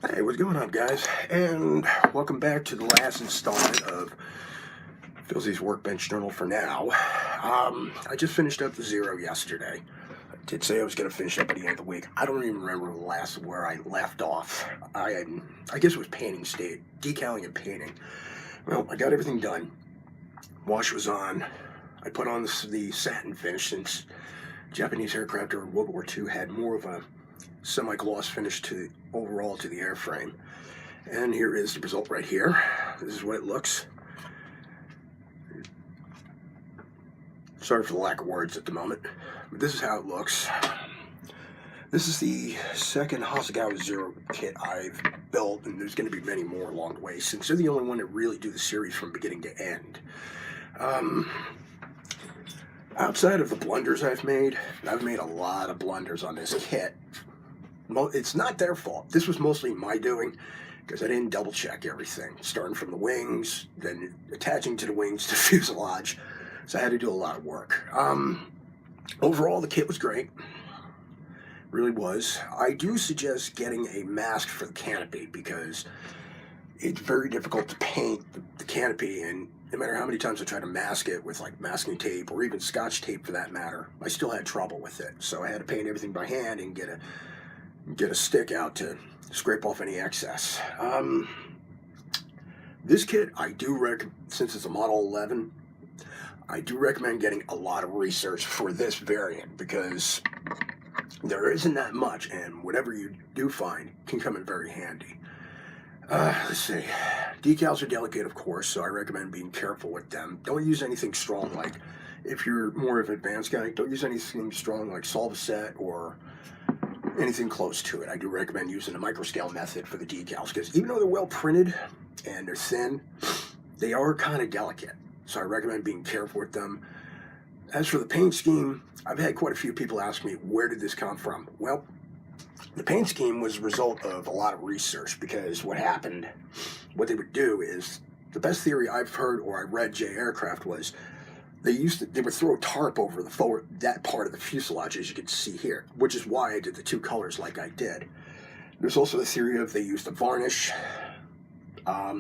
Hey, what's going on, guys? And welcome back to the last installment of Filzys Workbench Journal for now. I just finished up the zero yesterday. I did say I was going to finish up at the end of the week. I don't even remember where I left off. I guess it was painting state, decaling and painting. Well, I got everything done. Wash was on. I put on the satin finish since Japanese aircraft during World War II had more of a semi-gloss finish overall to the airframe. And here is the result right here. This is what it looks. Sorry for the lack of words at the moment, but this is how it looks. This is the second Hasegawa Zero kit I've built, and there's going to be many more along the way, since they're the only one that really do the series from beginning to end. Outside of the blunders I've made a lot of blunders on this kit. It's not their fault. This was mostly my doing, because I didn't double check everything, starting from the wings, then attaching to the wings to fuselage. So I had to do a lot of work. Overall, the kit was great. Really was. I do suggest getting a mask for the canopy, because it's very difficult to paint the canopy, and no matter how many times I try to mask it with like masking tape or even Scotch tape for that matter, I still had trouble with it. So I had to paint everything by hand and get a stick out to scrape off any excess. This kit, I do recommend, since it's a Model 11, I do recommend getting a lot of research for this variant, because there isn't that much, and whatever you do find can come in very handy. Let's see. Decals are delicate, of course, so I recommend being careful with them. Don't use anything strong, like, if you're more of an advanced guy, don't use anything strong like Solvaset or anything close to it. I do recommend using the microscale method for the decals, because even though they're well printed and they're thin, they are kind of delicate. So I recommend being careful with them. As for the paint scheme, I've had quite a few people ask me, where did this come from? Well, the paint scheme was a result of a lot of research, because what they would do is, the best theory I've heard or I read J Aircraft was, they would throw a tarp over that part of the fuselage, as you can see here, which is why I did the two colors like I did. There's also the theory of they used a varnish. I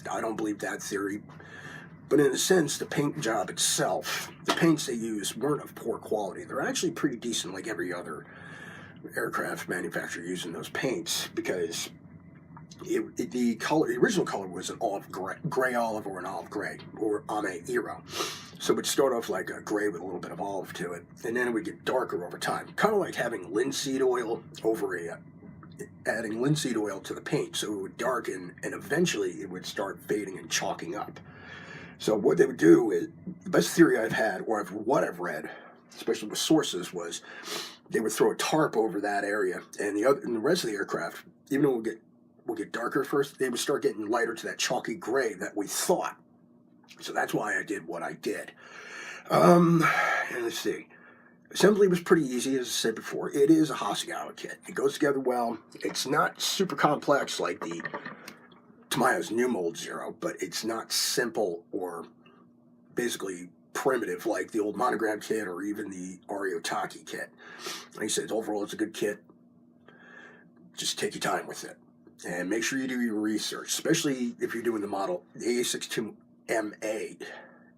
don't believe that theory, but in a sense, the paint job itself, the paints they used weren't of poor quality. They're actually pretty decent, like every other aircraft manufacturer using those paints, because the original color was an gray olive or an olive gray, or ame iro. So it would start off like a gray with a little bit of olive to it, and then it would get darker over time. Kind of like having linseed oil adding linseed oil to the paint, so it would darken, and eventually it would start fading and chalking up. So what they would do is, the best theory I've had, or what I've read, especially with sources, was they would throw a tarp over that area, and the rest of the aircraft, even though it will get darker first, they would start getting lighter to that chalky gray that we thought. So that's why I did what I did. And let's see. Assembly was pretty easy, as I said before. It is a Hasegawa kit. It goes together well. It's not super complex like the Tamiya's New Mold Zero, but it's not simple or basically primitive like the old Monogram kit or even the Ariotaki kit. Like I said, overall it's a good kit. Just take your time with it. And make sure you do your research, especially if you're doing the model, the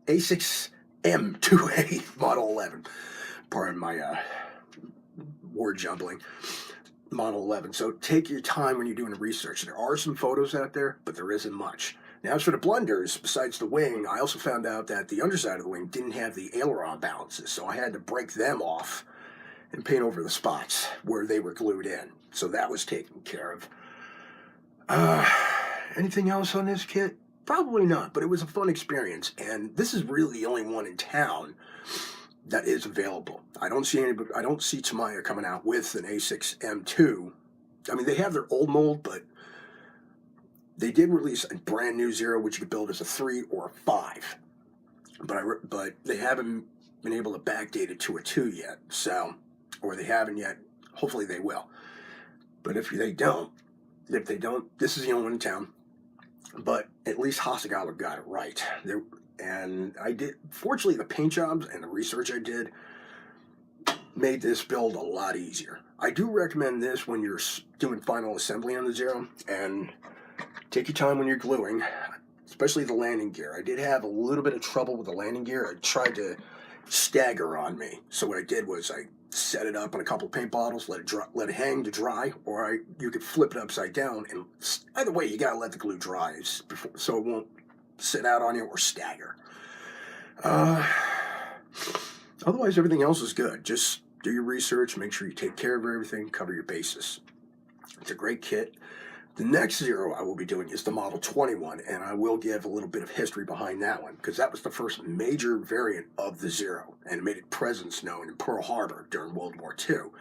A6M2A Model 11. Pardon my word jumbling. Model 11. So take your time when you're doing the research. There are some photos out there, but there isn't much. Now, as for the blunders, besides the wing, I also found out that the underside of the wing didn't have the aileron balances, so I had to break them off and paint over the spots where they were glued in. So that was taken care of. Anything else on this kit? Probably not, but it was a fun experience, and this is really the only one in town that is available. I don't see Tamiya coming out with an A6M2. I mean, they have their old mold, but they did release a brand new Zero, which you could build as a 3 or a 5. But they haven't been able to backdate it to a 2 yet, so, or they haven't yet. Hopefully they will. But if they don't, this is the only one in town. But at least Hasegawa got it right. And fortunately, the paint jobs and the research I did made this build a lot easier. I do recommend this when you're doing final assembly on the Zero, and take your time when you're gluing, especially the landing gear. I did have a little bit of trouble with the landing gear. It tried to stagger on me. So what I did was I set it up in a couple of paint bottles, let it hang to dry, or you could flip it upside down. And either way, you gotta let the glue dry so it won't sit out on you or stagger. Otherwise, everything else is good. Just do your research, make sure you take care of everything, cover your bases. It's a great kit. The next Zero I will be doing is the Model 21, and I will give a little bit of history behind that one, because that was the first major variant of the Zero, and it made its presence known in Pearl Harbor during World War II.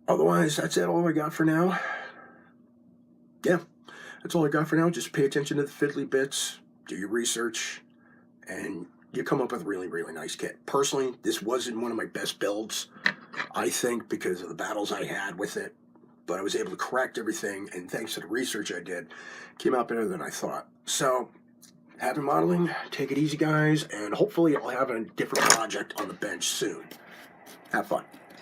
Otherwise, that's all I got for now. Yeah, that's all I got for now. Just pay attention to the fiddly bits, do your research, and you come up with a really, really nice kit. Personally, this wasn't one of my best builds, I think, because of the battles I had with it. But I was able to correct everything, and thanks to the research I did, came out better than I thought. So, happy modeling, take it easy, guys, and hopefully I'll have a different project on the bench soon. Have fun.